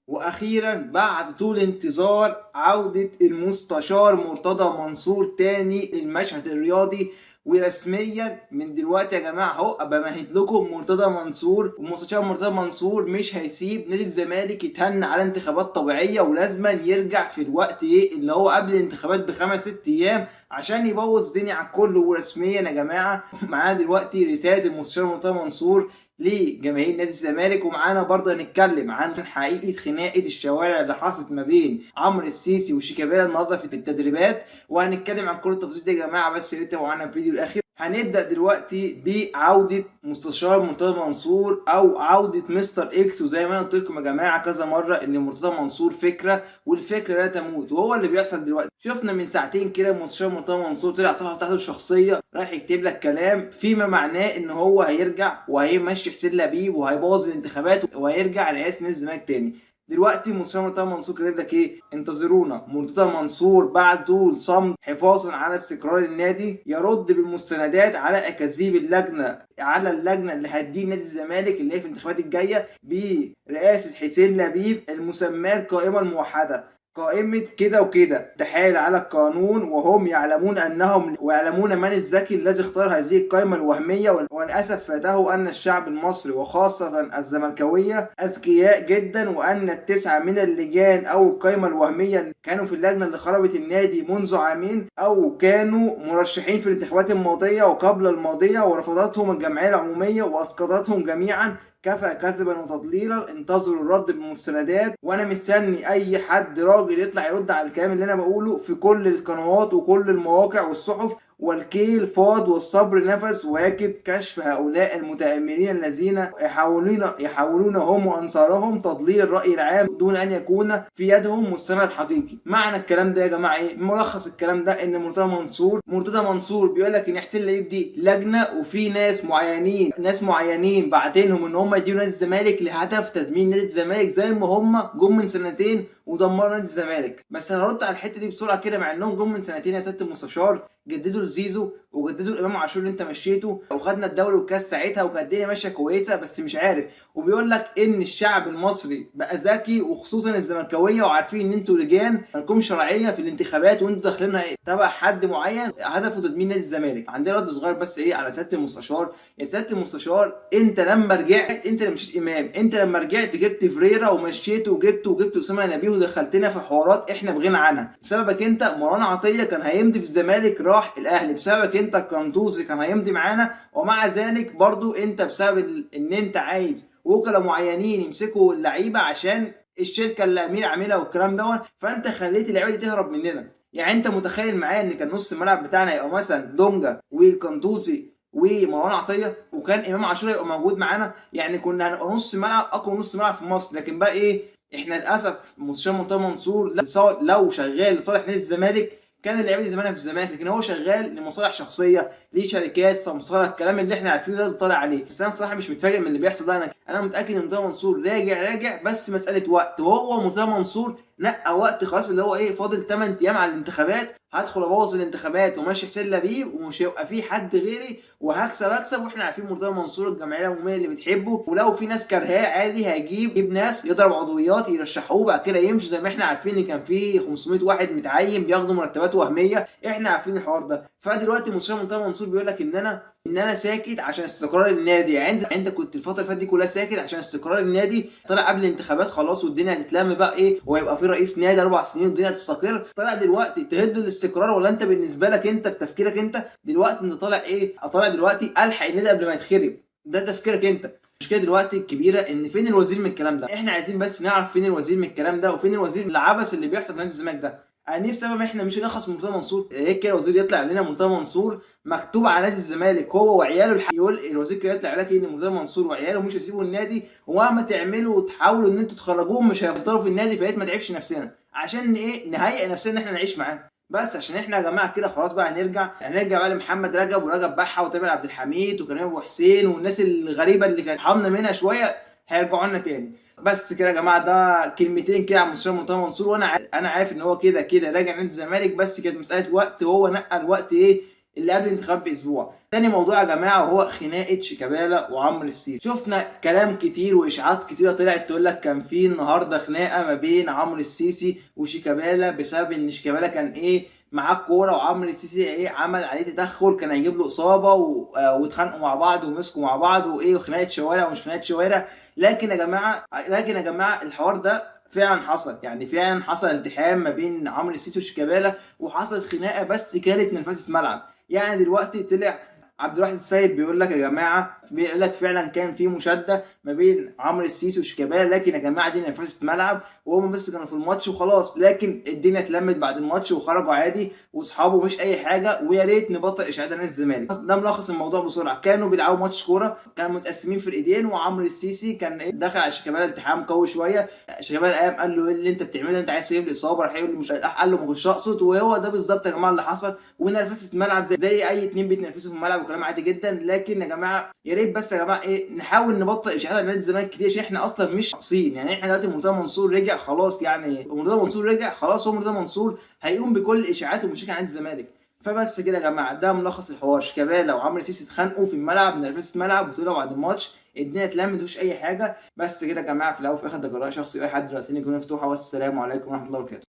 واخيرا بعد طول انتظار عودة المستشار مرتضى منصور تاني للمشهد الرياضي. ورسميا من دلوقتي يا جماعه اهو بمهد لكم مرتضى منصور، ومستشار مرتضى منصور مش هيسيب نادي الزمالك يتهنى على انتخابات طبيعيه، ولازما يرجع في الوقت اللي هو قبل الانتخابات بخمس ست ايام عشان يبوظ الدنيا على الكل. ورسميا يا جماعه معانا دلوقتي رساله المستشار مرتضى منصور لجماهير نادي الزمالك، ومعانا برضه هنتكلم عن حقيقه خناقه الشوارع اللي حصلت ما بين عمرو السيسي وشيكابالا النهارده في التدريبات، وهنتكلم عن كل التفاصيل دي يا جماعه. بس يا ريت تابعوا معانا الفيديو الاخير. هنبدا دلوقتي بعوده مستشار مرتضى منصور او عوده مستر اكس. وزي ما انا قلت لكم يا جماعه كذا مره ان مرتضى منصور فكره والفكره لا تموت، وهو اللي بيحصل دلوقتي. شفنا من ساعتين كده مستشار مرتضى منصور طلع على الصفحه بتاعته الشخصيه رايح يكتب لك كلام فيما معناه ان هو هيرجع وهيمشي حسين لبيب وهيبوظ الانتخابات وهيرجع رئاسه نادي الزمالك تاني. دلوقتي مستشار مرتضى منصور كاتب لك ايه؟ انتظرونا، مرتضى منصور بعد طول صمت حفاظا على استقرار النادي يرد بالمستندات على اكاذيب اللجنه اللي هتدين نادي الزمالك اللي هي في الانتخابات الجايه برئاسه حسين لبيب المسماه القائمه الموحده. قائمة كده وكده تحايل على القانون وهم يعلمون من الذكي الذي اختار هذه القائمة الوهمية. وللأسف فاته أن الشعب المصري وخاصة الزملكاوية أذكياء جدا، وأن التسعة من اللجان أو القائمة الوهمية اللي كانوا في اللجنة اللي خربت النادي منذ عامين أو كانوا مرشحين في الانتخابات الماضية وقبل الماضية ورفضتهم الجمعية العمومية وأسقطتهم جميعا. كفى كذبا وتضليلا، انتظروا الرد بالمستندات. وانا مستني اي حد راجل يطلع يرد على الكلام اللي انا بقوله في كل القنوات وكل المواقع والصحف. والكيل فاض والصبر نفس، ويجب كشف هؤلاء المتآمرين الذين يحاولون هم وأنصارهم تضليل الرأي العام دون أن يكون في يدهم مستند حقيقي. معنى الكلام ده يا جماعة إيه؟ ملخص الكلام ده إن مرتضى منصور بيقول لك إن حسين لبيب دي لجنة وفي ناس معينين بعتينهم إن هم يديروا نادي الزمالك لهدف تدمير نادي الزمالك زي ما هم جم من سنتين ودمروا نادي الزمالك. بس انا هرد على الحته دي بسرعه كده، مع انهم جم من سنتين يا سياده المستشار، جددوا لزيزو وجددوا الامام عاشور اللي انت مشيته وخدنا الدوري والكاس ساعتها وكانت الدنيا ماشيه كويسه، بس مش عارف. وبيقول لك ان الشعب المصري بقى ذكي وخصوصا الزملكاويه وعارفين ان انتوا لجان مالكم شرعيه في الانتخابات وانتوا داخلينها تبع حد معين هدفه تدمير نادي الزمالك. عندنا رد صغير بس على سياده المستشار. يا سياده المستشار انت لما رجعت انت اللي مشيت امام، انت لما رجعت جبت فريرا ومشيته وجبت اسامه نبيه ودخلتنا في حوارات احنا بغنى عنها. بسببك انت مروان عطيه كان هيمضي في الزمالك راح الاهلي، بسببك انت القندوسي كان هيمضي معانا، ومع ذلك برضو انت بسبب ان انت عايز وكلاء معينين يمسكوا اللعيبه عشان الشركه اللي امير عاملها والكلام دوت، فانت خليت اللعيبه دي تهرب مننا. يعني انت متخيل معايا ان كان نص الملعب بتاعنا يبقى مثلا دونجا والقندوسي ومروان عطيه وكان امام عاشور يبقى موجود معانا؟ يعني كنا هنبقى نص ملعب اقوى نص ملعب في مصر. لكن بقى ايه؟ احنا للاسف مستشار مرتضى منصور لو شغال لصالح نادي الزمالك كان اللعيبه دي زمانها في الزمالك، لكن هو شغال لمصالح شخصيه ليه شركات سمساره، الكلام اللي احنا عارفينه ده اللي طالع عليه. بس انا الصراحه مش متفاجئ من اللي بيحصل ده. انا متاكد ان مرتضى منصور راجع بس مساله وقت. وهو مرتضى منصور نقى وقت خلاص اللي هو ايه، فاضل 8 ايام على الانتخابات، هدخل ابوظ الانتخابات وماشي حسين لبيب ومش هيبقى في حد غيري وهكسب. واحنا عارفين مرتضى منصور الجمعيه العموميه اللي بتحبه، ولو في ناس كارهاه عادي هيجيب ناس يضرب عضويات يرشحوه بعد كده يمشي، زي ما احنا عارفين ان كان في 500 واحد متعين بياخدوا مرتبات وهميه، احنا عارفين الحوار ده. فدلوقتي مستشار مرتضى منصور بيقول لك ان انا ساكت عشان استقرار النادي. يعني انت كنت الفتره اللي فاتت دي كلها ساكت عشان استقرار النادي، طلع قبل الانتخابات خلاص والدنيا هتتلم بقى وهيبقى في رئيس نادي 4 سنين والدنيا هتستقر. طلع دلوقتي تهد الاستقرار؟ ولا انت بالنسبه لك انت بتفكيرك انت دلوقتي انت طالع دلوقتي الحق النادي قبل ما يتخرب؟ ده تفكيرك انت. المشكله دلوقتي الكبيره ان فين الوزير من الكلام ده؟ احنا عايزين بس نعرف فين الوزير من الكلام ده وفين الوزير من العبث اللي بيحصل في نادي الزمالك ده. انا نفسي افهم احنا مش هنخلص من مرتضى منصور. هيك كده الوزير يطلع لنا مرتضى منصور مكتوب على نادي الزمالك هو وعياله يقول الوزير كده يطلع لك ان مرتضى منصور وعياله مش هيسيبوا النادي، ومهما تعملوا وتحاولوا ان انتوا تخرجوهم مش هيفضلوا في النادي. فيا ما تعبش نفسنا عشان نهيئ نفسنا ان احنا نعيش معاه. بس عشان احنا يا جماعه كده خلاص بقى هنرجع بقى لمحمد رجب ورجب بحه وتامر عبد الحميد وكريم ابو حسين والناس الغريبه اللي كانت حامنا منها شويه هيرجعوا لنا تاني. بس كده يا جماعه ده كلمتين كده عن مستشار مرتضى منصور، وانا عارف ان هو كده راجع نادي الزمالك، بس كانت مساله وقت وهو نقى الوقت اللي قبل الانتخابات باسبوع. تاني موضوع يا جماعه وهو خناقه شيكابالا وعمرو السيسي. شفنا كلام كتير واشاعات كتيره طلعت تقول لك كان في النهارده خناقه ما بين عمرو السيسي وشيكابالا بسبب ان شيكابالا كان معاه الكوره، وعمرو السيسي عمل عليه تدخل كان هيجيب له اصابه واتخانقوا مع بعض ومسكوا مع بعض وخناقه شوارع ومش خناقه شوارع. لكن يا جماعه الحوار ده فعلا حصل، يعني فعلا حصل التحام ما بين عمرو السيسي وشيكابالا وحصلت خناقه، بس كانت من فاسة ملعب. يعني دلوقتي طلع عبد الواحد السيد بيقول لك يا جماعه، بيقول لك فعلا كان في مشاده ما بين عمرو السيسي وشيكابالا، لكن يا جماعه دي نفاسه ملعب وهم بس كانوا في الماتش وخلاص. لكن الدنيا اتلمت بعد الماتش وخرجوا عادي واصحابه مش اي حاجه، ويا ريت نبطل اشاعات نادي الزمالك. ده ملخص الموضوع بسرعه. كانوا بيلعبوا ماتش كوره، كانوا متقسمين في الايدين، وعمرو السيسي كان داخل على شيكابالا التحام قوي شويه. شيكابالا قال له ايه اللي انت بتعمله، انت عايز تجيب لي اصابه؟ راح يقول له مش، قال له ما كنتش اقصد. وهو ده بالظبط يا جماعه اللي حصل، ونرفزه ملعب زي اي اتنين بيتنافسوا في الملعب وكلام عادي جدا. لكن يا جماعه يا ريت بس يا جماعه نحاول نبطل اشاعات على نادي الزمالك كتير، عشان احنا اصلا مش ناقصين. يعني احنا دلوقتي مرتضى منصور رجع خلاص، يعني مرتضى منصور رجع خلاص، هو مرتضى منصور هيقوم بكل الاشاعات والمشاكل عن نادي الزمالك. فبس كده يا جماعه، ده ملخص الحوار. شيكابالا وعمرو سيسي اتخانقوا في الملعب، نرفزه ملعب، وطلعوا بعد الماتش الدنيا اتلمت مفيش اي حاجه. بس كده يا جماعه، في الاول وفي الاخر ده قرار شخصي، اي حد دلوقتي يكون مفتوحه. والسلام عليكم ورحمه الله وبركاته.